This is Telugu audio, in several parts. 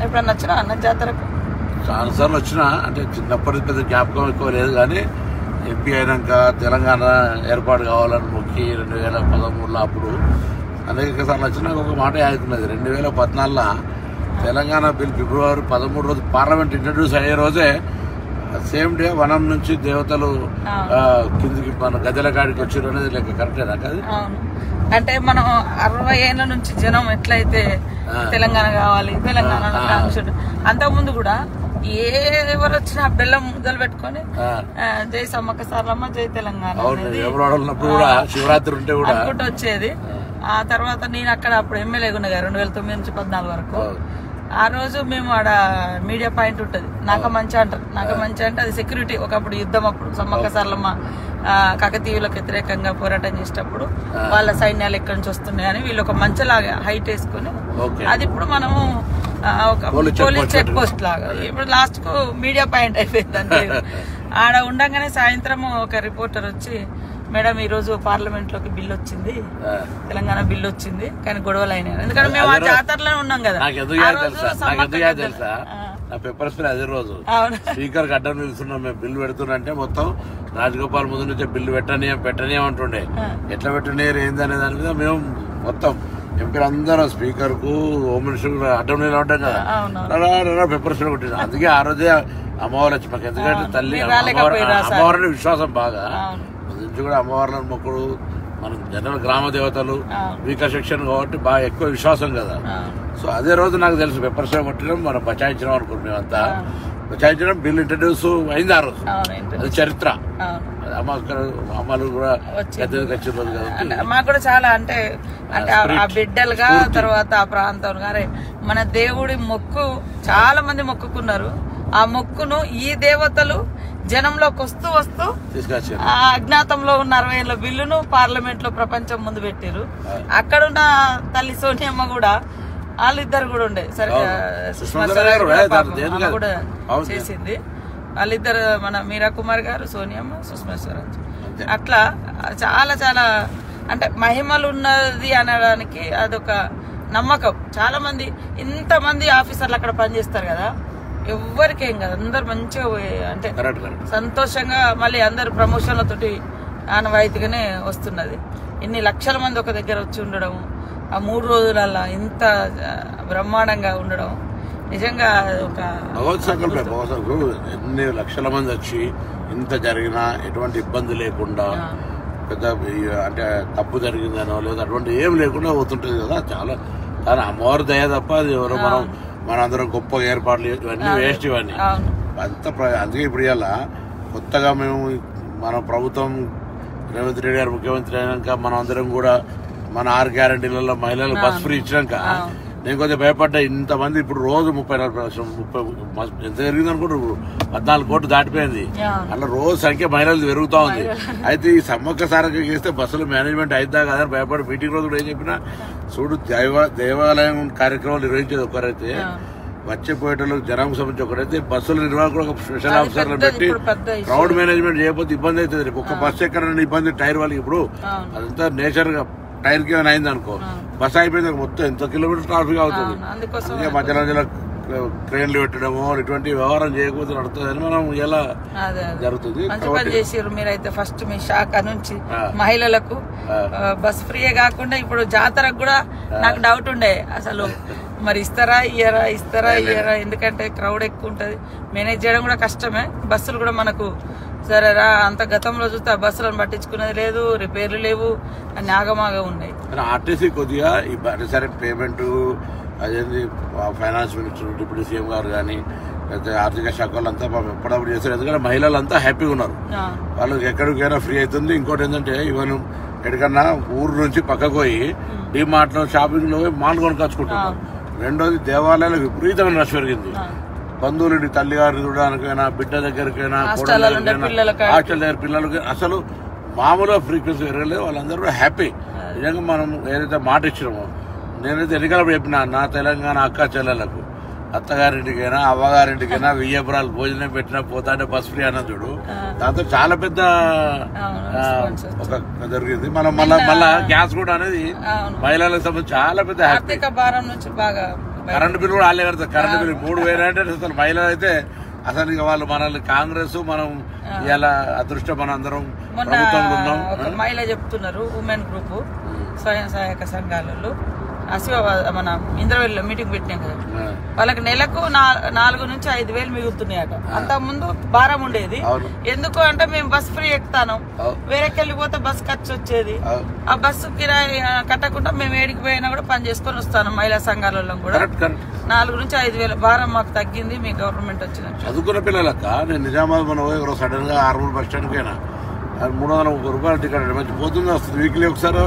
ఎప్పుడన్నా వచ్చినా అన్న జాతరకు? చాలాసార్లు వచ్చినా, అంటే చిన్నప్పటి పెద్ద జ్ఞాపకం ఎక్కువ లేదు కానీ ఎంపీ అయినాక తెలంగాణ ఏర్పాటు కావాలని మొక్కి 2013లో అప్పుడు అనేక సార్లు వచ్చినా ఒక మాట యాదుకున్నది. 2014లో తెలంగాణ బిల్ ఫిబ్రవరి 13 రోజు పార్లమెంట్ ఇంట్రడ్యూస్ అయ్యే రోజే సేమ్ డే వనం నుంచి దేవతలు కిందికి మన గద్దెల కాడికి వచ్చారు అనేది లెక్క కరెక్టేనా? అది అంటే మనం 60 ఏళ్ళ నుంచి జనం ఎట్లయితే తెలంగాణ కావాలి తెలంగాణ అంతకుముందు కూడా ఎవరు వచ్చినా బెల్లం ముద్దలు పెట్టుకొని జై సమ్మక్క సారలమ్మ జై తెలంగాణ శివరాత్రి ఉంటే కూడా అనుకుంటూ వచ్చేది. ఆ తర్వాత నేను అక్కడ అప్పుడు ఎమ్మెల్యేగా ఉండగా 2009 నుంచి 2014 వరకు. ఆ రోజు మేము ఆడ మీడియా పాయింట్ ఉంటుంది, నాగమంచి అంటారు. నాగమంచి అంటే అది సెక్యూరిటీ. ఒకప్పుడు యుద్ధం అప్పుడు సమ్మక్క సారలమ్మ కాకతీయులకు వ్యతిరేకంగా పోరాటం చేసేటప్పుడు వాళ్ళ సైన్యాలు ఎక్కడి నుంచి వస్తున్నాయని వీళ్ళు ఒక మంచలాగా హైట్ వేసుకుని, అది ఇప్పుడు మనము ఒక పోలీస్ చెక్ పోస్ట్ లాగా ఇప్పుడు లాస్ట్ కు మీడియా పాయింట్ అయిపోయింది అంతే. ఆడ ఉండగానే సాయంత్రం ఒక రిపోర్టర్ వచ్చి, మేడం ఈ రోజు పార్లమెంట్ లోకి బిల్ వచ్చింది, తెలంగాణ బిల్ వచ్చింది కానీ గొడవలు అయినాయి. ఎందుకంటే మేము ఆ జాతరలో ఉన్నాం కదా. నా పెప్పర్ స్ప్రే అదే రోజు స్పీకర్ అడ్డం నిలుస్తున్నాం మేము, బిల్లు పెడుతున్నంటే మొత్తం రాజగోపాల్ ముందు నుంచే బిల్లు పెట్టనీయం అంటుండే. ఎట్లా పెట్టనీయరు ఏందనే దాని మీద మేము మొత్తం ఎంపీలు అందరూ స్పీకర్ కు హోమ్ మినిస్టర్ అడ్డం నిలా ఉంటాం కదా, పెప్పర్ స్ప్రే కొట్టింది. అందుకే ఆ రోజే అమ్మవారు వచ్చి మాకు, ఎందుకంటే తల్లి అమ్మవారిని విశ్వాసం బాగా నుంచి కూడా అమ్మవార్లను మొక్కుడు, మనం జనరల్ గ్రామ దేవతలు వీక సెక్షన్ కాబట్టి బాగా ఎక్కువ విశ్వాసం కదా. సో అదే రోజు నాకు తెలుసు పెప్పర్ స్ప్రే కొట్టడం మనం బచాయించడం అనుకుంటున్నాం. మేమంతా బచాయించడం బిల్ ఇంట్రడ్యూస్ అయింది ఆ రోజు, అది చరిత్ర. అమ్మలు కూడా మాకు కూడా చాలా అంటే ఆ బిడ్డలుగా తర్వాత ఆ ప్రాంతం గారే మన దేవుడి మొక్కు చాలా మంది మొక్కుకున్నారు. ఆ మొక్కును ఈ దేవతలు జనంలోకి వస్తూ వస్తూ ఆ అజ్ఞాతంలో ఉన్న 60 ఏళ్ల బిల్లును పార్లమెంట్ లో ప్రపంచం ముందు పెట్టారు. అక్కడున్న తల్లి సోనియమ్మ కూడా వాళ్ళిద్దరు కూడా ఉండే, సరే సుష్మా స్వరాజ్ కూడా చేసింది. వాళ్ళిద్దరు మన మీరా కుమార్ గారు, సోనియమ్మ, సుష్మా స్వరాజ్. అట్లా చాలా చాలా అంటే మహిమలు ఉన్నది అనడానికి అదొక నమ్మకం. చాలా మంది ఇంతమంది ఆఫీసర్లు అక్కడ పనిచేస్తారు కదా, ఎవ్వరికేం కదా, అందరు మంచిగా అంటే సంతోషంగా మళ్ళీ అందరు ప్రమోషన్లతోటి ఆనవాయితీగానే వస్తున్నది. ఇన్ని లక్షల మంది ఒక దగ్గర వచ్చి ఉండడం, ఆ 3 రోజులల్లా ఇంత బ్రహ్మాండంగా ఉండడం నిజంగా ఒక ఎన్ని లక్షల మంది వచ్చి ఇంత జరిగినా ఎటువంటి ఇబ్బంది లేకుండా, పెద్ద అంటే తప్పు జరిగిందనో లేదా అటువంటి ఏం లేకుండా పోతుంటది కదా. చాలా చాలా అమ్మవారి దయ తప్ప అది ఎవరో మనందరం గొప్ప ఏర్పాట్లు ఇవన్నీ వేస్ట్, ఇవన్నీ అంతా. అందుకే ఇప్పుడు ఇలా కొత్తగా మేము మన ప్రభుత్వం రేవంత్ రెడ్డి గారు ముఖ్యమంత్రి అయినాక మనం అందరం కూడా మన 6 గ్యారంటీలలో మహిళలు బస్ ఫ్రీ ఇచ్చినాక నేను కొంచెం భయపడ్డా. ఇంతమంది ఇప్పుడు రోజు 30 ఎంత జరిగింది అనుకుంటారు, 14 కోట్లు దాటిపోయింది. అట్లా రోజు సంఖ్య మహిళలు పెరుగుతా ఉంది. అయితే ఈ సమ్మక్క సారక్క చేస్తే బస్సులు మేనేజ్మెంట్ అయిద్దా కదా అని భయపడి మీటింగ్ రోజు కూడా ఏం చెప్పినా, చూడు దేవాలయం కార్యక్రమాలు నిర్వహించేది ఒకరైతే, వచ్చేపోయేటోళ్ళకి జనం సంబంధించి ఒకరైతే, బస్సుల నిర్వాహకులు ఒక స్పెషల్ ఆఫీసర్లు పెట్టి క్రౌడ్ మేనేజ్మెంట్ చేయకపోతే ఇబ్బంది అవుతుంది. ఒక బస్సు ఎక్కడైనా ఇబ్బంది టైర్ వాళ్ళకి, ఇప్పుడు అదంతా నేచర్ గా టైర్ కి ఏమైనా అయింది అనుకో, బస్ అయిపోయింది మొత్తం ఎంత కిలోమీటర్ ట్రాఫిక్ అవుతుంది. అందుకే మధ్యలో మధ్యలో ట్రైన్లు పెట్టడము ఇటువంటి వ్యవహారం చేయకపోతే నడుతుందని మనం ఎలా జరుగుతుంది. మంచి పని చేసారు మీరైతే. ఫస్ట్ మీ శాఖ నుంచి మహిళలకు బస్ ఫ్రీయే కాకుండా ఇప్పుడు జాతరకు కూడా నాకు డౌట్ ఉండే, అసలు మరి ఇస్తారా ఇయ్యరా ఎందుకంటే క్రౌడ్ ఎక్కువ ఉంటది, మేనేజ్ చేయడం కూడా కష్టమే. బస్సులు కూడా మనకు సరేరా అంత గతంలో చూస్తే ఆ బస్సులను పట్టించుకునేది లేదు, రిపేర్లు లేవు, అన్ని ఆగమాగా ఉన్నాయి. ఆర్టీసీ కొద్దిగా సరే పేమెంట్ అదేంటి ఫైనాన్స్ మినిస్టర్ డిప్యూటీ సీఎం గారు కానీ లేకపోతే ఆర్థిక శాఖ వాళ్ళంతా ఎప్పుడప్పుడు చేస్తారు. ఎందుకంటే మహిళలంతా హ్యాపీగా ఉన్నారు, వాళ్ళకి ఎక్కడికైనా ఫ్రీ అవుతుంది. ఇంకోటి ఏంటంటే ఈవెన్ ఎక్కడికన్నా ఊరు నుంచి పక్కకు పోయి డిమార్ట్ లో షాపింగ్ లో మాల్ కొనుకొచ్చుకుంటున్నారు. రెండోది దేవాలయాలకు విపరీతమైన రష్ పెరిగింది. బంధువులు తల్లి గారిని చూడడానికైనా, బిడ్డ దగ్గరికైనా, హాస్టల్ దగ్గర పిల్లలకి అసలు మామూలుగా ఫ్రీక్వెన్సీ పెరగలేదు. వాళ్ళందరూ కూడా హ్యాపీ. నిజంగా మనం ఏదైతే మాట ఇచ్చినామో, నేనైతే ఎన్నికలప్పుడు చెప్పినా నా తెలంగాణ అక్క చెల్లెలకు అత్తగారింటికైనా అవ్వగారింటికైనా 1000 ఎకరాలు భోజనం పెట్టినా పోతా అంటే బస్ ఫ్రీ అన్న చూడు, దాంతో చాలా పెద్ద ఒక జరిగింది. మళ్ళా గ్యాస్ కూడా అనేది మహిళలకు సంబంధించి చాలా పెద్ద ఆర్థిక భారం నుంచి బాగా కరెంటు బిల్లు కూడా వాళ్ళే కడతారు. కరెంటు బిల్లు 3000 అంటే అసలు మహిళలు అయితే అసలు ఇక వాళ్ళు మనల్ని కాంగ్రెస్ మనం ఇలా అదృష్టం మన అందరం ప్రభుత్వంలో ఉన్నాం. ఒక మహిళ చెప్తున్నారు, ఉమెన్ గ్రూప్ స్వయం సహాయక సంఘాలలో మన ఇంద్రవెల్లిలో మీటింగ్ పెట్టినాం కదా, వాళ్ళకి నెలకు 4 నుంచి 5,000 మిగులుతున్నాయట. అంత ముందు భారం ఉండేది. ఎందుకు అంటే మేము బస్ ఫ్రీ ఎక్కుతాను, వేరేకి వెళ్ళిపోతే బస్ ఖర్చు వచ్చేది. ఆ బస్సు కిరాయి కట్టకుండా మేము ఏడికి పోయినా కూడా పని చేసుకొని వస్తాను. మహిళా సంఘాలలో కూడా 4 నుంచి 5,000 భారం మాకు తగ్గింది మీ గవర్నమెంట్ వచ్చిన. చదువుకున్న పిల్లలక్క నేను నిజామాబాద్ మన సడన్ గా ఆర్మూర్ బస్ స్టాండ్ కైనా 330 రూపాయలు టికెట్ మంచి పోతుంది వస్తుంది. వీక్లీ ఒకసారి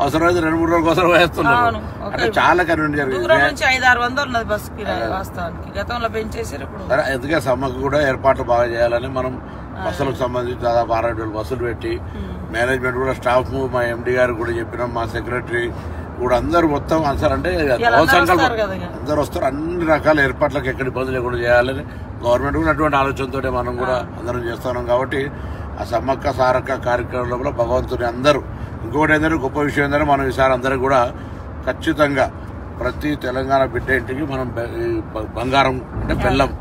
అవసరమైతే 2-3 రోజుల కోసం వేస్తున్నాను. అంటే చాలా కన్వీనియంట్ జరిగింది. దూరం నుంచి 500-600 ఉన్నది బస్ కిరాయి వాస్తవానికి, గతంలో పెంచేసారు. ఇప్పుడు ఎందుకే సమ్మకు కూడా ఏర్పాట్లు బాగా చేయాలని మనం బస్సులకు సంబంధించి దాదాపు 6-7 బస్సులు పెట్టి మేనేజ్మెంట్ కూడా స్టాఫ్ మా ఎండి గారు కూడా చెప్పినాం, మా సెక్రటరీ కూడా అందరు మొత్తం అసలు అంటే అందరు వస్తారు. అన్ని రకాల ఏర్పాట్లకు ఎక్కడ ఇబ్బంది లేకుండా చేయాలని గవర్నమెంట్ కూడా అటువంటి ఆలోచనతో మనం కూడా అందరం చేస్తున్నాం. కాబట్టి ఆ సమ్మక్క సారక్క కార్యక్రమంలో భగవంతుని అందరూ ఇంకొకటి ఏంటంటే గొప్ప విషయం ఏంటంటే మనం ఈసారి అందరం కూడా ఖచ్చితంగా ప్రతి తెలంగాణ బిడ్డ ఇంటికి మనం బంగారం అంటే బెల్లం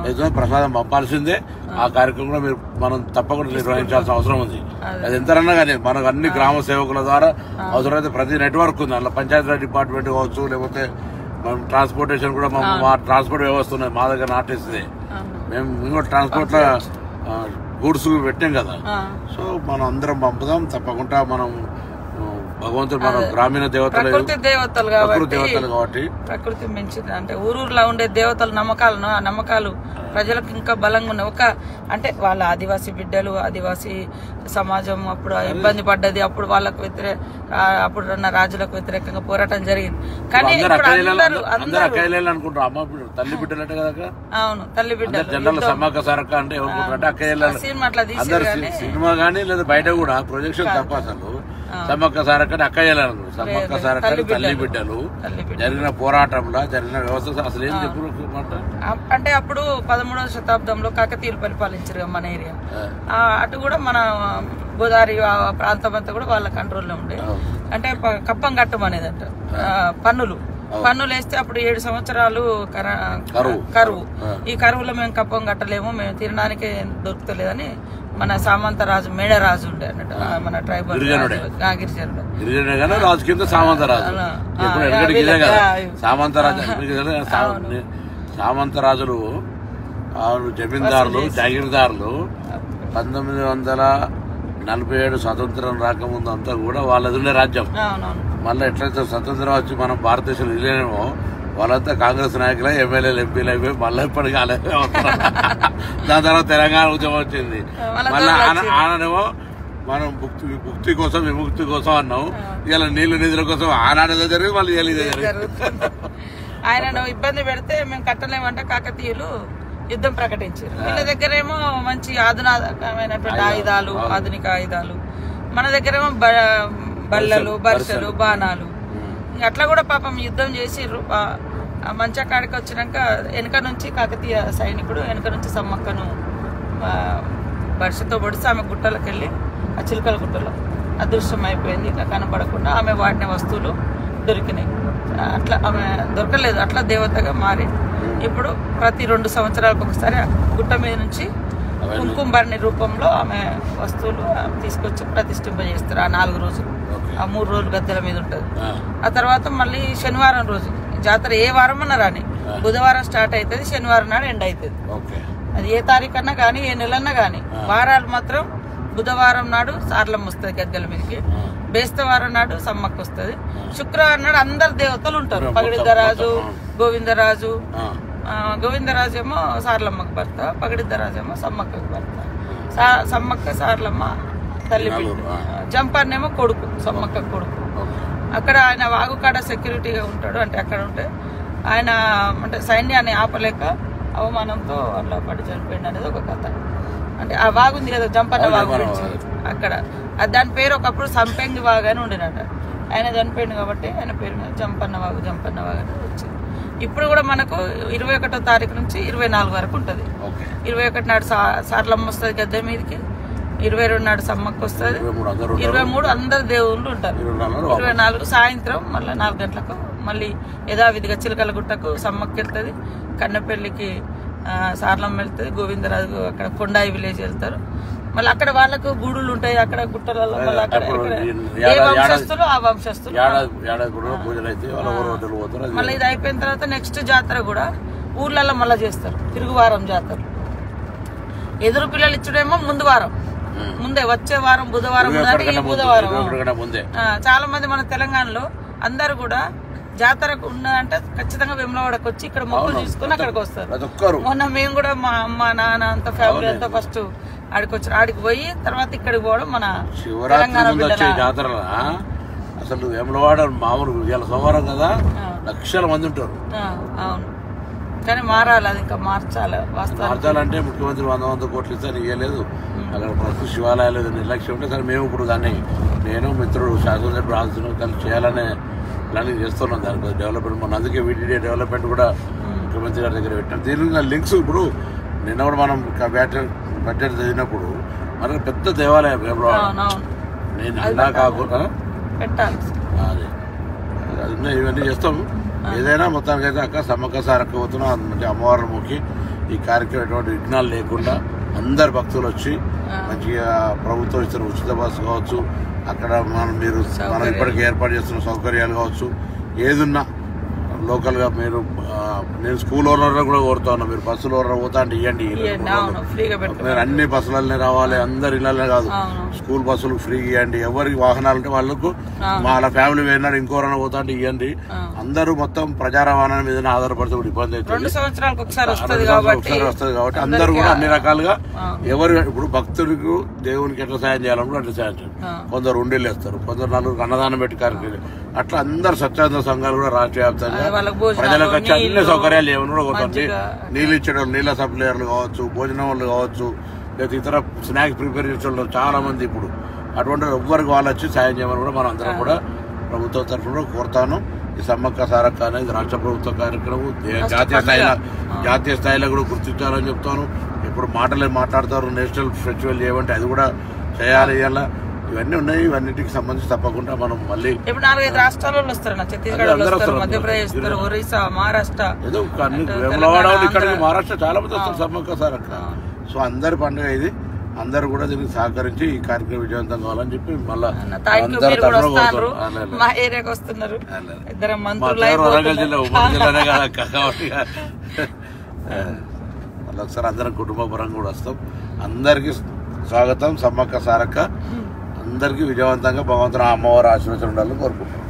ఏదో ప్రసాదం పంపాల్సిందే. ఆ కార్యక్రమం కూడా మనం తప్పకుండా నిర్వహించాల్సిన అవసరం ఉంది. అది ఎంతరన్నా కానీ మనకు అన్ని గ్రామ సేవకుల ద్వారా అవసరమైతే ప్రతి నెట్వర్క్ ఉంది. అందులో పంచాయతీరాజ్ డిపార్ట్మెంట్ కావచ్చు, లేకపోతే మనం ట్రాన్స్పోర్టేషన్ కూడా మా ట్రాన్స్పోర్ట్ వ్యవస్థ ఉన్నది మా దగ్గర నాటేస్తుంది. మేము ఇంకో ట్రాన్స్పోర్ట్ లో గూడ్స్ పెట్టాం కదా. సో మనం అందరం పంపుదాం తప్పకుండా. మనం భగవంతుడు మన గ్రామీణ దేవతలు కాబట్టి ప్రకృతి మించింది అంటే ఊరూరులో ఉండే దేవతల నమ్మకాలను, ఆ నమ్మకాలు ప్రజలకు ఇంకా బలంగా ఉన్నాయి. అంటే వాళ్ళ ఆదివాసీ బిడ్డలు, ఆదివాసీ సమాజం అప్పుడు ఇబ్బంది పడ్డది. అప్పుడు వాళ్ళకు అప్పుడున్న రాజులకు వ్యతిరేకంగా పోరాటం జరిగింది. కానీ తల్లి బిడ్డలు అంటే కదా. అవును, తల్లి బిడ్డలు. జనరల్ సమ్మక్క సారక్క అంటే సినిమా గానీ లేదా బయట కూడా ప్రొజెక్షన్ తప్ప అసలు సమ్మక్క సారక్క అక్క చెల్లెలు, సమ్మక్క సారక్క తల్లి బిడ్డలు. జరిగిన పోరాటంలో జరిగిన వ్యవస్థ అసలు ఏం చెప్పు అంటే అప్పుడు 13వ శతాబ్దంలో కాకతీయులు పరిపాలించారు మన ఏరియా. అటు కూడా మన గోదావరి ప్రాంతం అంతా కూడా వాళ్ళ కంట్రోల్లో ఉండే. అంటే కప్పం కట్టం అనేది అంట, పన్నులు వేస్తే అప్పుడు 7 సంవత్సరాలు కరువు. ఈ కరువులో మేము కప్పం కట్టలేము, మేము తినడానికే దొరుకుతలేదని మన సామంతరాజు మేడరాజు ఉండే అన్నట్టు, మన ట్రైబల్ గిరిజనుడు రాజు కింద సామంతరాజులు జమీందారులు జాగీర్దారులు 1947 స్వతంత్రం రాకముందు అంతా కూడా వాళ్ళది ఉండే రాజ్యం. మళ్ళీ ఎట్లయితే స్వతంత్రం వచ్చి మనం భారతదేశంలో వెళ్ళలేమో వాళ్ళంతా కాంగ్రెస్ నాయకులు, ఎమ్మెల్యేలు, ఎంపీలు అయిపోయి మళ్ళీ ఇప్పటికీ అలాగే వస్తారు. దాని తర్వాత తెలంగాణ ఉద్యమం వచ్చింది. మళ్ళీ ఆనాడేమో మనం ముక్తి కోసం విముక్తి కోసం అన్నాం. ఇలా నీళ్లు నిధుల కోసం ఆనాడేదో జరిగింది, మళ్ళీ ఇదే జరిగింది. ఆయనను ఇబ్బంది పెడితే మేము కట్టలేమంటే కాకతీయులు యుద్ధం ప్రకటించారు. వీళ్ళ దగ్గరేమో మంచి ఆధునికమైనటువంటి ఆయుధాలు, ఆధునిక ఆయుధాలు. మన దగ్గరేమో బళ్ళలు, బర్షలు, బాణాలు. అట్లా కూడా పాపం యుద్ధం చేసిర్రు. మంచి కాడికి వచ్చినాక వెనక నుంచి కాకతీయ సైనికుడు వెనక నుంచి సమ్మక్కను బర్షతో పొడిచి ఆమె గుట్టలకు వెళ్ళి ఆ చిలుకల గుట్టలో అదృశ్యం అయిపోయింది. ఇట్లా కనపడకుండా ఆమె వాడిన వస్తువులు దొరికినాయి. అట్లా ఆమె దొరకలేదు, అట్లా దేవతగా మారి ఇప్పుడు ప్రతి 2 సంవత్సరాలకు ఒకసారి గుట్ట మీద నుంచి కుంకుమబర్ణి రూపంలో ఆమె వస్తువులు తీసుకొచ్చి ప్రతిష్ఠింపజేస్తారు. ఆ 4 రోజులు, ఆ 3 రోజులు గద్దెల మీద ఉంటుంది. ఆ తర్వాత మళ్ళీ శనివారం రోజు జాతర ఏ వారం అన్నా రాని, బుధవారం స్టార్ట్ అవుతుంది, శనివారం నాడు ఎండ్ అవుతుంది. అది ఏ తారీఖు అన్నా కానీ ఏ నెలన్నా కానీ. వారాలు మాత్రం బుధవారం నాడు సార్లమ్మ వస్తుంది గద్దెల మీదకి, బేస్తవారం నాడు సమ్మక్క వస్తుంది, శుక్రవారం నాడు అందరు దేవతలు ఉంటారు. పగడిద్దరాజు, గోవిందరాజు. గోవిందరాజు ఏమో సార్లమ్మకు భర్త, పగడిద్దరాజు ఏమో సమ్మక్కకు భర్త. సమ్మక్క సార్లమ్మ తల్లి బిడ్డ, జంపర్నేమో కొడుకు, సమ్మక్క కొడుకు. అక్కడ ఆయన వాగుకాడ సెక్యూరిటీగా ఉంటాడు. అంటే అక్కడ ఉంటే ఆయన అంటే సైన్యాన్ని ఆపలేక అవమానంతో అట్లా పడి చనిపోయింది అనేది ఒక కథ. అంటే ఆ వాగు ఉంది కదా, జంపన్న వాగు గురించి. అక్కడ దాని పేరు ఒకప్పుడు సంపెంగి వాగు అని ఉండినట. ఆయన చనిపోయింది కాబట్టి ఆయన పేరు మీద జంపన్న వాగు అని వచ్చింది. ఇప్పుడు కూడా మనకు 21వ తారీఖు నుంచి 24 వరకు ఉంటుంది. 21 నాడు సార్లమ్మ వస్తుంది గద్దె మీదకి, 22 నాడు సమ్మక్క వస్తుంది, 23 అందరు దేవుళ్ళు ఉంటారు, 24 సాయంత్రం మళ్ళీ 4 గంటలకు మళ్ళీ యథావిధిగా చిలకలగుట్టకు సమ్మక్కి వెళ్తుంది, కన్నెపల్లికి సార్లమ్మ వెళ్తుంది, గోవిందరాజు అక్కడ కొండాయి విలేజ్ వెళ్తారు. మళ్ళీ అక్కడ వాళ్ళకు గూడులు ఉంటాయి, అక్కడ గుట్టలలో ఏ వంశస్థులు ఆ వంశస్థులు. మళ్ళీ ఇది అయిపోయిన తర్వాత నెక్స్ట్ జాతర కూడా ఊర్లలో మళ్ళీ చేస్తారు, తిరుగువారం జాతర. ఎదురు పిల్లలు ఇచ్చుడేమో ముందు వారం, ముందే వచ్చే వారం బుధవారం, బుధవారం. చాలా మంది మన తెలంగాణలో అందరు కూడా జాతరకు ఉన్నదంటే ఖచ్చితంగా వేములవాడకు వచ్చి ఇక్కడ మొక్కులు తీసుకుని అక్కడికి వస్తారు. మొన్న మేము కూడా మా అమ్మ నాన్న అంత ఫ్యామిలీ అంతా ఫస్ట్ ఆడికి వచ్చారు, ఆడికి పోయి తర్వాత ఇక్కడికి పోవడం మన శివరాత్రి జాతర. అసలు వేములవాడ మామూలు సోమవారం కదా, లక్షల మంది ఉంటారు. అవును, కానీ మారాలి, అది ఇంకా మార్చాలంటే ముఖ్యమంత్రి 100 కోట్లు ఇస్తాను ఇవ్వలేదు. అక్కడ ప్రస్తుత శివాలయాలు నిర్లక్ష్యం ఉంటే సరే మేము ఇప్పుడు దాన్ని నేను మిత్రుడు శాసనసభ్యుడు రాజు కలిసి చేయాలనే ప్లానింగ్ చేస్తున్నాం. దాని డెవలప్మెంట్ మన అందుకే వీటీడీ డెవలప్మెంట్ కూడా ముఖ్యమంత్రి గారి దగ్గర పెట్టాం. దీని లింక్స్ ఇప్పుడు నిన్న కూడా మనం బడ్జెట్ చదివినప్పుడు మన పెద్ద దేవాలయం వేములవాడ, నేను ఇలా కాకుండా అదే ఇవన్నీ చేస్తాము. ఏదైనా మొత్తానికి అయితే అక్క సమ్మక్క సారక్క పోతున్నా మంచి అమ్మవారిని మొక్కి ఈ కార్యక్రమం ఎటువంటి విఘ్నాలు లేకుండా అందరు భక్తులు వచ్చి మంచిగా ప్రభుత్వం ఇస్తున్న ఉచిత బస్సు కావచ్చు, అక్కడ మనం ఇప్పటికీ ఏర్పాటు చేస్తున్న సౌకర్యాలు కావచ్చు, ఏదున్నా లోకల్గా మీరు నేను స్కూల్ ఓనర్ కూడా కోరుతా ఉన్నా, మీరు బస్సులు ఓనర్ పోతా అంటే ఇవ్వండి. మీరు అన్ని బస్సులనే రావాలి, అందరు ఇళ్ళనే కాదు, స్కూల్ బస్సులు ఫ్రీ ఇవ్వండి. ఎవరికి వాహనాలు ఉంటే వాళ్ళకు వాళ్ళ ఫ్యామిలీ పోయినాడు ఇంకోరైనా పోతా అంటే ఇవ్వండి. అందరూ మొత్తం ప్రజా రవాణా మీద ఆధారపడితే కూడా ఇబ్బంది అవుతుంది. 2 సంవత్సరాలకు ఒకసారి వస్తుంది కాబట్టి అందరూ కూడా అన్ని రకాలుగా ఎవరు ఇప్పుడు భక్తులకు దేవునికి ఎట్లా సాయం చేయాలనుకుంటే అట్లా సాయం చేయాలి. కొందరు ఉండేళ్ళు వేస్తారు, కొందరు 4 అన్నదానం పెట్టి కార్యక్రమం, అట్లా అందరు స్వచ్ఛంద సంఘాలు కూడా రాష్ట్ర వ్యాప్తంగా ప్రజలకు వచ్చి అన్ని సౌకర్యాలు ఏమైనా కూడా కొట్టండి. నీళ్ళు ఇచ్చేటోళ్ళు, నీళ్ళ సప్లయర్లు కావచ్చు, భోజనం వాళ్ళు కావచ్చు, లేదా ఇతర స్నాక్స్ ప్రిపేర్ చేసేవాళ్ళు చాలా మంది ఇప్పుడు అటువంటి ఎవ్వరికి వాళ్ళు వచ్చి సాయం చేయమని కూడా మనం అందరం కూడా ప్రభుత్వం తరఫున కోరుతాను. ఈ సమ్మక్క సారక్క అనేది రాష్ట్ర ప్రభుత్వ కార్యక్రమం, జాతీయ స్థాయిలో కూడా గుర్తించాలని చెప్తాను. ఇప్పుడు మాట్లాడతారు నేషనల్ ఫెస్టివల్ చేయమంటే అది కూడా చేయాలి. ఇలా ఇవన్నీ ఉన్నాయి, ఇవన్నిటికి సంబంధించి తప్పకుండా మనం మళ్ళీ 4-5 రాష్ట్రాల వస్తారు, ఛత్తీస్గఢ్, మధ్యప్రదేశ్, ఒరిస్సా, మహారాష్ట్ర, ఏదో వేములవాడ ఇక్కడికి మహారాష్ట్ర చాలా మంది వస్తారు సమ్మక్క సారక్క. సో అందరి పండుగ ఇది, అందరు కూడా దీనికి సహకరించి ఈ కార్యక్రమం విజయవంతం కావాలని చెప్పి మళ్ళీ వరంగల్ జిల్లా ఉమ్మడి జిల్లానే కదా కాబట్టి మళ్ళీ ఒకసారి అందరం కుటుంబ పరంగా కూడా వస్తాం. అందరికి స్వాగతం. సమ్మక్క సారక్క అందరికీ విజయవంతంగా భగవంతుని అమ్మవారి ఆశీర్వచనం ఉండాలని కోరుకుంటున్నాం.